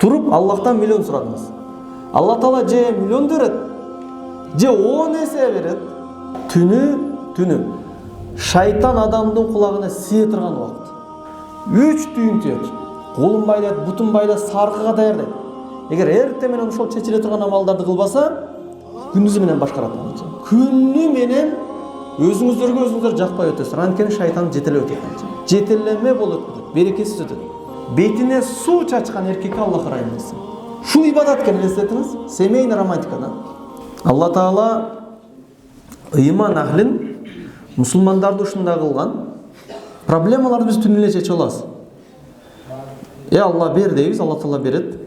туруп Аллахтан миллион сурадыңыз. Алла Таала же миллион берет, же 10 есе берет. Түнү шайтан адамдын кулагына сие турган убакыт. 3 түйүн түйөт. Колун байлайт, бутун байлайт, саркыга даярдайт. Эгер эртең менен ошол чечиле турган амалдарды кылбаса, күндүзү менен башкарат. Күнү менен өзүңүздөргө өзүңүздөр жакпай өтөсүздөр. Анткени шайтан жетелеп өтөт. Жетелеме болуп өтөт, берекесиз өтөт. Бетине суу чачкан эркекке Аллах ырайым этсин. Шу ибадат экен, элестетиңиз, семейный романтикада. Алла Таала ыйман ахлин, мусулмандарды ушундай кылган. Проблемаларды биз түнү эле чечип алабыз. Алла бер дейбиз, Алла Таала берет.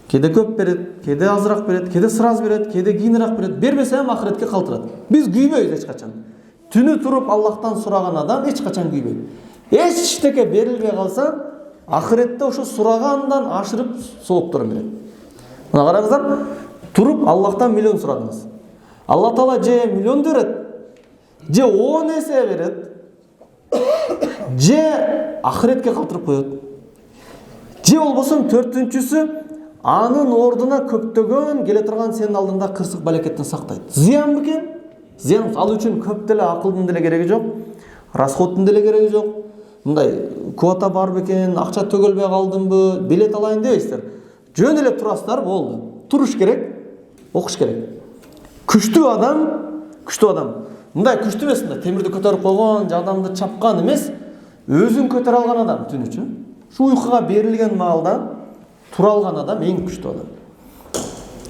Кеде көп берет, кеде азыраак берет, кеде сыраз берет, кеде кийинирээк берет. Бербесе ham ахиретке калтырат. Биз күйбөйбүз эч качан. Түнү туруп Аллахтан сураган адам эч качан күйбөйт. Эч иштеке берилбей калса, ахиретте ошо сурагандан ашырып сооптор берет. Мына караңыздар, туруп Аллахтан миллион сурадыңыз. Алла Таала же миллион берет, же 10 есе берет, же ахиретке калтырып коет. Же болбосо төртүнчүсү анын ордуна көптөгөн келе турган сенин алдында кырсык балекеттен сактайт. Зыян бекен? Зыян. Ал үчүн көп деле акылдын деле кереги жок, расходтун деле кереги жок. Мындай квота бар бекен, акча төгөлбөй калдымбы, билет алайын дебейсиздер. Жөн эле турасыздар, болду. Туруш керек, окуш керек. Күчтүү адам. Мындай күчтүү эмес, мындай темирди көтөрүп койгон, же адамды чапкан эмес, өзүн көтөрө алган адам түнүчү. Шу уйкуга берилген маалда тура алган адам эң күчтүү адам.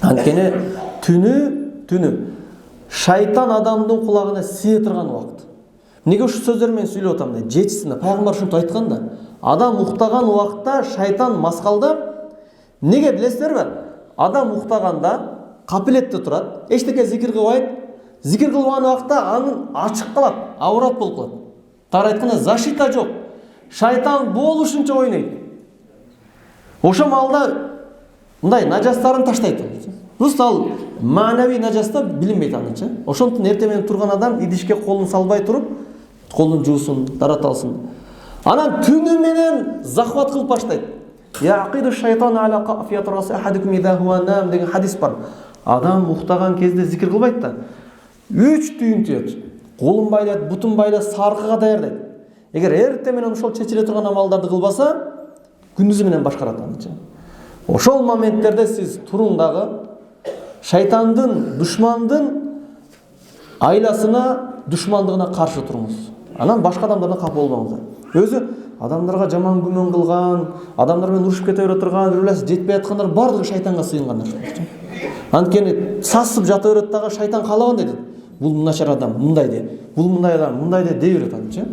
Анткени түнү шайтан адамдын кулагына сие турган убакыт. Неге ушу сөздөр менен сүйлөп атам да? Жетисин. Пайгамбар ушинтип айткан да. Адам уктаган убакта шайтан маскалдап, неге билесиздерби? Адам уктаганда капилетте турат, эчтеке зикир кылбайт. Зикир кылган убакта анын ачык калат, аврат болуп калат. Тагыраак айтканда, защита жок. Шайтан болушунча ойнойт. Ошо маалда мындай нажастарын таштайт. Просто ал маанавий нажаста билинбейт аныча. Ошондуктан эртең менен турган адам идишке колун салбай туруп, колун жуусун, дараталсын. Анан түнү менен захват кылып баштайт. Яқиду шайтан аля қафият раси ахадикум иза хуа нам деген хадис бар. Адам уктаган кезде зикир кылбайт да. 3 түйүн түйөт. Колун байлайт, бутун байлайт, саркыга даярдайт. Эгер эртең менен ошол чечиле турган амалдарды кылбаса, күндүзү менен башкарат аныча. Ошол моменттерде сиз туруң дагы шайтандын, душмандын айласына, душмандыгына каршы туруңуз. Анан башка адамдардан капа болбоңуздар. Өзү адамдарга жаман күмөн кылган, адамдар менен урушуп кете бере турган, үрөлөс жетпей аткандар бардыгы шайтанга сыйынгандар. Анткени сасып жата берет дагы шайтан каалаган дейт. Бул начар адам, мындай де. Бул мындай адам, мындай де дей берет анча.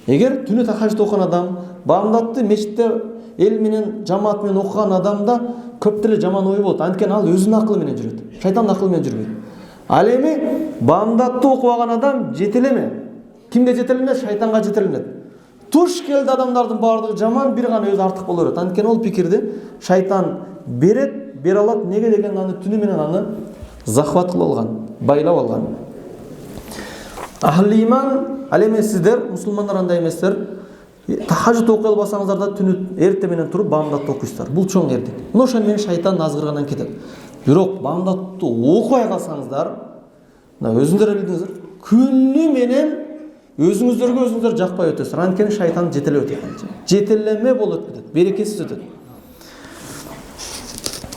Эгер түнү тахажжуд окуган адам, бамдатты мечитте эл менен, жамаат менен окуган адамда көп деле жаман ой болот. Анткени ал өзүнүн акылы менен жүрөт. Шайтандын акылы менен жүрбөйт. Ал эми бамдатты окубаган адам жетелеме. Кимге жетеленет? Шайтанга жетеленет. Туш келди адамдардын баардыгы жаман, бир гана өзү артык боло берет. Анткени ол пикирди шайтан берет, бере алат. Неге деген аны түнү менен аны захват кылып алган, байлап алган. Ахли иман, ал эми сиздер мусулмандар андай эместер. Тахажжуд окуй албасаңыздар да түнү эртең менен туруп бамдатты окуйсуздар. Бул чоң эрдик. Мына ошон менен шайтан азгыргандан кетет. Бирок бамдатты окуй калсаңыздар, мына өзүңдөр билдиңиздер, күнү менен өзүңүздөргө өзүңүздөр жакпай өтөсүздөр. Анткени шайтан жетелеп өтөт. Жетелеме болуп өтөт, берекесиз өтөт.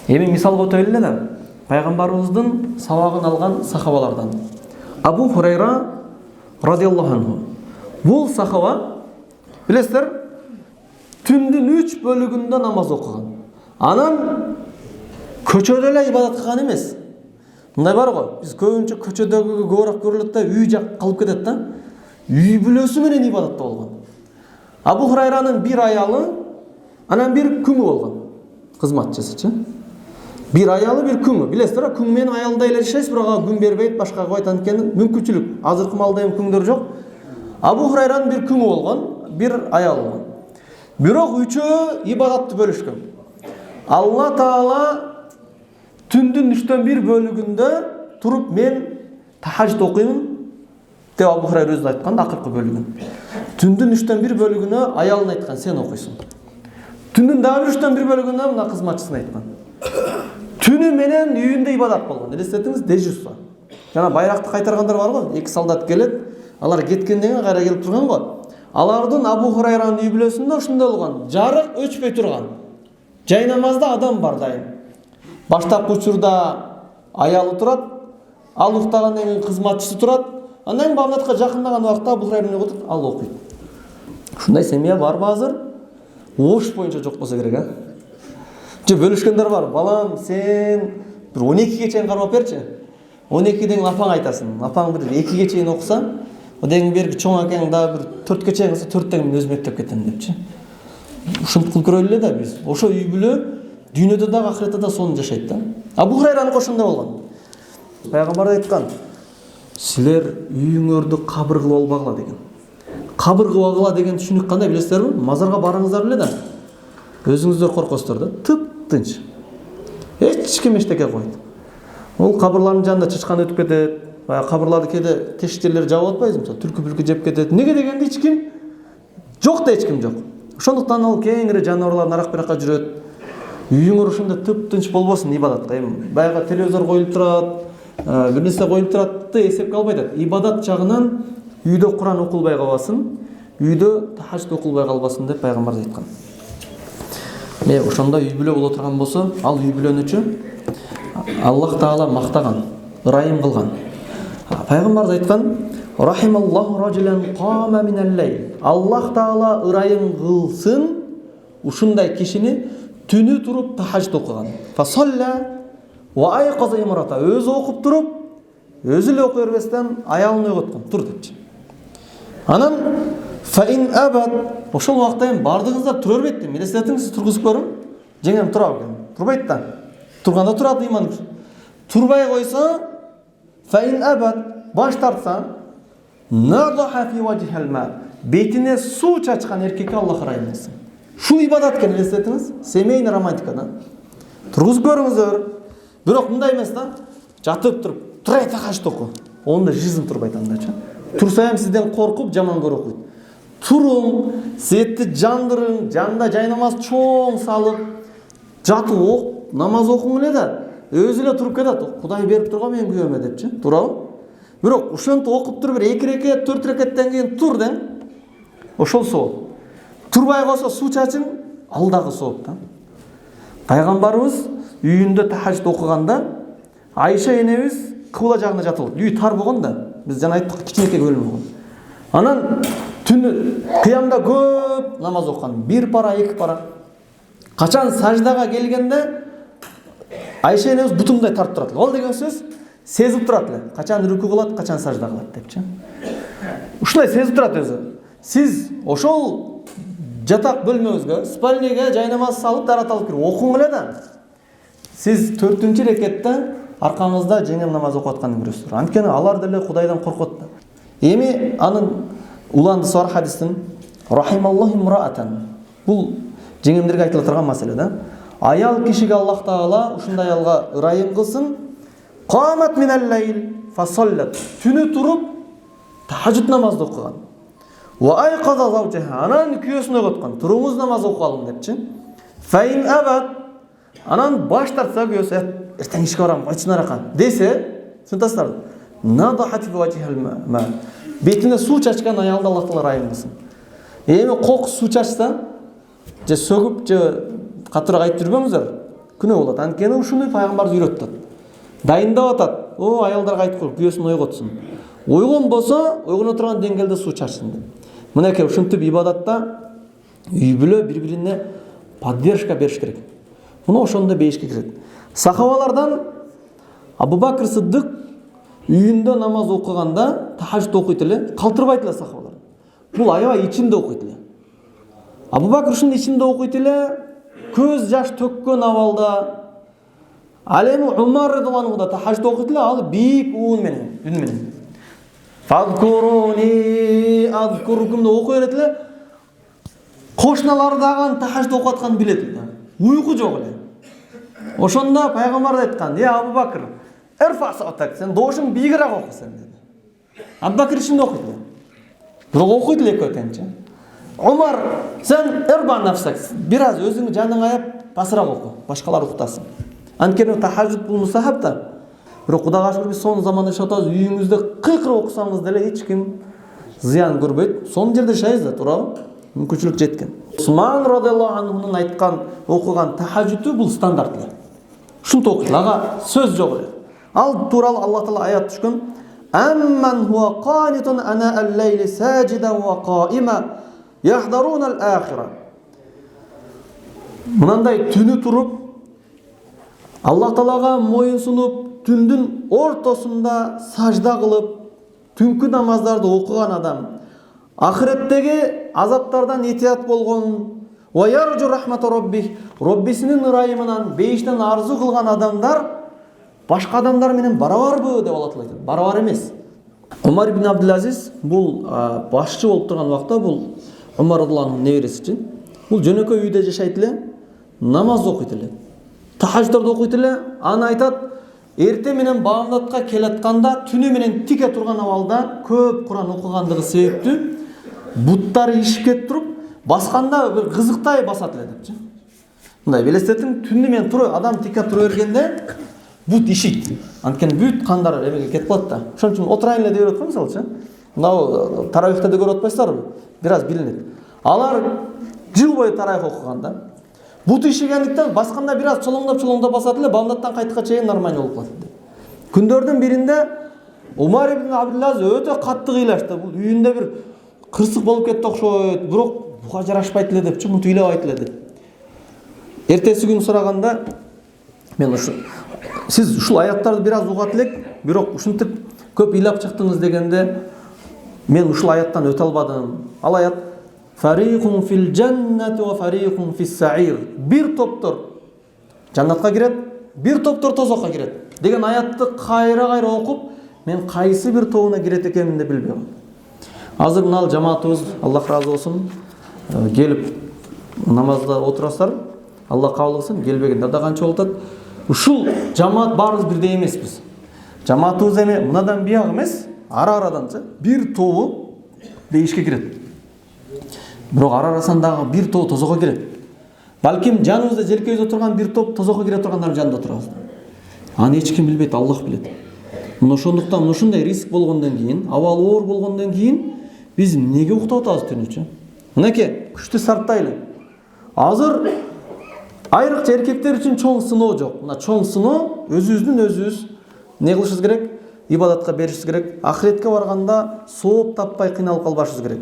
Эми мисалга өтөлү эле да. Пайгамбарыбыздын сабагын алган сахабалардан. Абу Хурайра радиаллаху анху. Бул сахаба билесиздер, түндүн 3 бөлүгүндө намаз окуган. Анан көчөдө эле ибадат кылган эмес. Мындай бар го, биз көбүнчө көчөдөгү көбүрөөк көрүлөт да, үй жак калып кетет да. Үй бүлөсү менен ибадатта болгон. Абу Хурайранын бир аялы, анан бир күңү болгон. Кызматчысычы. Бир аялы, бир күңү. Билесиздер, күң менен аялдай эле жашайсыз, бирок күн бербейт, башка койт, анткени мүмкүнчүлүк. Азыркы маалда эми күңдөр жок. Абу Хурайранын бир күңү болгон, бир аялы болгон. Бирок үчөө ибадатты бөлүшкөн. Алла Таала түндүн 3/1 бөлүгүндө туруп мен тахажжуд окуймун деп Абу Хурайра өзү айткан акыркы бөлүгүн. Түндүн 3/1 бөлүгүнө аялына айткан, сен окуйсуң. Түндүн дагы 1/3 бөлүгүндө мына кызматчысына айткан. Түнү менен үйүндө ибадат болгон. Элестетиңиз, дежурство. Жана байракты кайтаргандар бар го, 2 солдат келет, алар кеткенден кийин кайра келип турган го. Алардын Абу Хурайранын үй бүлөсүндө ушундай болгон. Жарык өчпөй турган. Жай намазда адам бар дайым. Баштапкы учурда аялы турат, ал уктагандан кийин кызматчысы турат. Андан кийин бамдатка жакындаган убакта Абу Хурайра отуруп, ал окуйт. Ушундай семья барбы азыр? Ош боюнча жок болсо керек, а? Же бөлүшкөндөр бар. Балам, сен бир 12ге чейин кармап берчи. 12ден апаң айтасың. Апаң бир 2ге чейин окуса, оден берги чоң акең да бир 4ге чейин кылса, 4тен мен өз мектепке кетем депчи. Ушинтип кылып көрөлү эле да биз. Ошо үй бүлө дүйнөдө да ахиретте да сонун жашайт да. Абу Хурайранын ошондой болгон. Пайгамбар айткан: "Силер үйүңөрдү кабыр кылып албагыла" деген. Кабыр кылып алгыла деген түшүнүк кандай билесиздерби? Мазарга барыңыздар эле да. Өзүңүздөр коркосуздар да. Тып-тынч. Эч ким эчтеке койт. Ол кабырлардын жанында чычкан өтүп кетет. Баягы кабырларды кээде тешик жерлери жабып атпайбызбы? Мисалы, түркү-бүлкү жеп кетет. Неге дегенде эч ким жок да эч ким жок. Ошондуктан ал кеңири жаныбарлар нарак биракка жүрөт. Үйүңөр ушундай тып-тынч болбосун ибадатка. Баягы телевизор коюлуп турат, бир нерсе коюлуп туратты эсепке албай атат. Ибадат жагынан үйдө Куран окулбай калбасын, үйдө тахажжуд окулбай калбасын деп пайгамбар айткан. Ошондой үй бүлө боло турган болсо, ал үй бүлөнүчү Аллах Таала мактаган, ырайым кылган. Пайгамбар айткан: "Рахималлаху раджулан қама минал-лайл." Аллах Таала ырайым кылсын ушундай кишини түнү туруп тахажжуд окуган. Фасалла ва айқаза имрата. Өзү окуп туруп, өзү эле окуй бербестен аялын ойготкон. Тур депчи. Анан фаин абад, ошол убакта эми бардыгыңыздар тура бербейт дейм. Элестетиңиз, тургузуп көрүң. Жеңем тура экен. Турбайт да. Турганда турат иман. Турбай койсо, фаин абад, баш тартса, надаха фи вajhil ма. Бетине суу чачкан эркекке Аллах ырайым кылсын. Шу ибадат экен, элестетиңиз. Семейный романтикада. Тургузуп көрүңүздөр. Бирок мындай эмес да. Жатып туруп, турай тахажжуд оку. Онда жизнь турбайт андачы. Турса эми сизден коркуп жаман көрүп окуйт. Туруң, светти жандырың, жанында жай намаз чоң салып, жатып ок, намаз окуң эле да. Өзү эле туруп кетет. Кудай берип турган мен күйөөмө депчи. Турабы? Бирок ушинтип окуп туруп бир 2 рекет, 4 рекеттен кийин тур дең. Ошол сооп. Турбай калса суу чачың, ал дагы сооп да. Пайгамбарыбыз үйүндө тахажжуд окуганда Айша энебиз кыбла жагына жатып алат. Үй тар болгон да. Биз жана айттык, кичинекей бөлмө болгон. Анан түнү кыямда көп намаз окуган. 1 пара, 2 пара. Качан саждага келгенде Айша энебиз бутумдай тартып турат. Ал деген сөз сезип турат эле. Качан рүкү кылат, качан сажда кылат депчи. Ушундай сезип турат өзү. Сиз ошол жатак бөлмөңүзгө, спальняга жай намаз салып, дарат алып кирип окуң эле да. Сиз 4-рекетте аркаңызда жеңем намаз окуп атканын көрөсүздөр. Анткени алар деле Кудайдан коркот да. Эми анын уландысы бар хадистин рахималлаху имраатан. Бул жеңемдерге айтыла турган маселе да. Аял кишиге Аллах Таала ушундай аялга ырайым кылсын. Камат минал-лайл фасаллат. Түнү туруп тахажжуд намазды окуган. Ва айқаза завжаха. Анан күйөөсүн ойготкон. Туруңуз намаз окугалым депчи. Фаин абад. Анан баш тартса күйөөсү, эртең ишке барам, кайтсын арака десе, сынтасыздар. Надахат фи вajhil ма. Бетине суу чачкан аялды Аллах Таала ырайым кылсын. Эми кок суу чачса, же сөгүп, же катыраак айтып жүрбөңүздөр. Күнөө болот. Анткени ушуну пайгамбар үйрөттү. Дайындап атат. О, аялдарга айтып кой, күйөөсүн ойготсун. Ойгон болсо, ойгоно турган деңгээлде суу чачсын деп. Мынакей ушинтип ибадатта үй бүлө бири-бирине поддержка бериш керек. Муну ошондо бейишке кирет. Сахабалардан Абу Бакр Сыддык үйүндө намаз окуганда тахажжуд окуйт эле, калтырбайт эле сахабалар. Бул аябай ичинде окуйт эле. Абу Бакр ушундай ичинде окуйт эле, көз жаш төккөн абалда. Ал эми Умар радhiyallahu anhu да тахажжуд окуйт эле, ал бийик үн менен. Фадкуруни адкурукум деп окуй берет эле. Кошуналар дагы тахажжуд окуп атканын билет эле. Уйку жок эле. Ошондо пайгамбар айткан: "Е Абу Бакр, эрфа саутак, сен должен бийигирээк оку сен" деди. Абу Бакр ичинде окуйт эле. Бирок окуйт эле экөө тенчи. Умар, сен эрба нафсак, бираз өзүңү жаныңа аяп басыраак оку, башкалар уктасын. Анткени тахажжуд бул мусахаб да. Бирок Кудайга шүкүр биз сонун заманда жашап атабыз, үйүңүздө кыйкырып окусаңыз деле эч ким зыян көрбөйт. Сонун жерде жашайбыз да, туурабы? Мүмкүнчүлүк жеткен. Усман радыйаллаху анхунун айткан, окуган тахажжуду бул стандарт эле. Ушунтип окуйт, ага сөз жок эле. Ал тууралуу Аллах таала аят түшкөн. Амман хуа qanitun ana al-layli sajidan wa qa'ima yahdharuna al-akhirah. Мынандай түнү туруп, Аллах таалага моюн сунуп, түндүн ортосунда сажда кылып, түнкү намаздарды окуган адам, ахиреттеги азаптардан итият болгон, ва яржу рахмата роббих, Роббисинин ырайымынан бейиштен арзу кылган адамдар башка адамдар менен барабарбы деп Аллах таала айтат. Барабар эмес. Умар ибн Абдул-Азиз бул башчы болуп турган вакытта бул Умар радыйаллаху анхунун небереси. Бул жөнөкөй үйдө жашайт эле, намаз окуйт эле, тахажжудду окуйт эле. Аны айтат, эрте менен баамдатка келатканда түнү менен тике турган абалда көп Куран окугандыгы себептүү буттары ишип кетип туруп, басканда бир кызыктай басат эле депчи. Мындай велосипедин түнү менен адам тике тура бергенде бут ишит. Анткени бүт кандар эмеге кетип калат да. Ошон үчүн отурайын эле деп берет го мисалы үчүн. Мынау таравихте да көрүп атпайсыздарбы? Бир аз билинет. Алар жыл бою таравих окуганда бут ишигендиктен басканда бир аз чолоңдоп басат эле, бамдаттан кайтка чейин нормально болуп калат. Күндөрдүн биринде Умар ибн Абдул-Азиз өтө катты кыйлашты. Бул үйүндө бир кырсык болуп кетти окшойт, бирок буга жарашпайт эле депчи, мынтип ыйлабайт эле деп. Эртеси күн сураганда мен ушу сиз ушул аяттарды бир аз угат элек, бирок ушинтип көп ыйлап чыктыңыз дегенде мен ушул аяттан өтө албадым. Ал аят фарихун фил джаннати ва фарихун фис саир. Бир топтор жаннатка кирет, бир топтор тозокко кирет деген аятты кайра окуп, мен кайсы бир тобуна кирет экенин деп билбейм. Азыр мына жамаатыбыз, Аллах разы болсун, келип намазда отурасыздар. Аллах кабыл кылсын, келбегендер да канча болуп атат. Ушул жамаат баарыбыз бирдей эмеспиз. Жамаатыбыз эми мынадан бияк эмес, ара-араданчы бир тобу бейишке кирет. Бирок ара-арасынан дагы бир тобу тозокко кирет. Балким жаныбызда желкебизде турган бир топ тозокко кире тургандардын жанында турабыз. Аны эч ким билбейт, Аллах билет. Мына ошондуктан ушундай риск болгондон кийин, абалы оор болгондон кийин биз эмнеге уктап атабыз түнүчү? Мынакей, күчтү сарптайлы. Азыр айрыкча эркектер үчүн чоң сыноо жок. Мына чоң сыноо өзүбүз не кылышыбыз керек? Ибадатка беришибиз керек. Ахиретке барганда сооп таппай кыйналып калбашыбыз керек.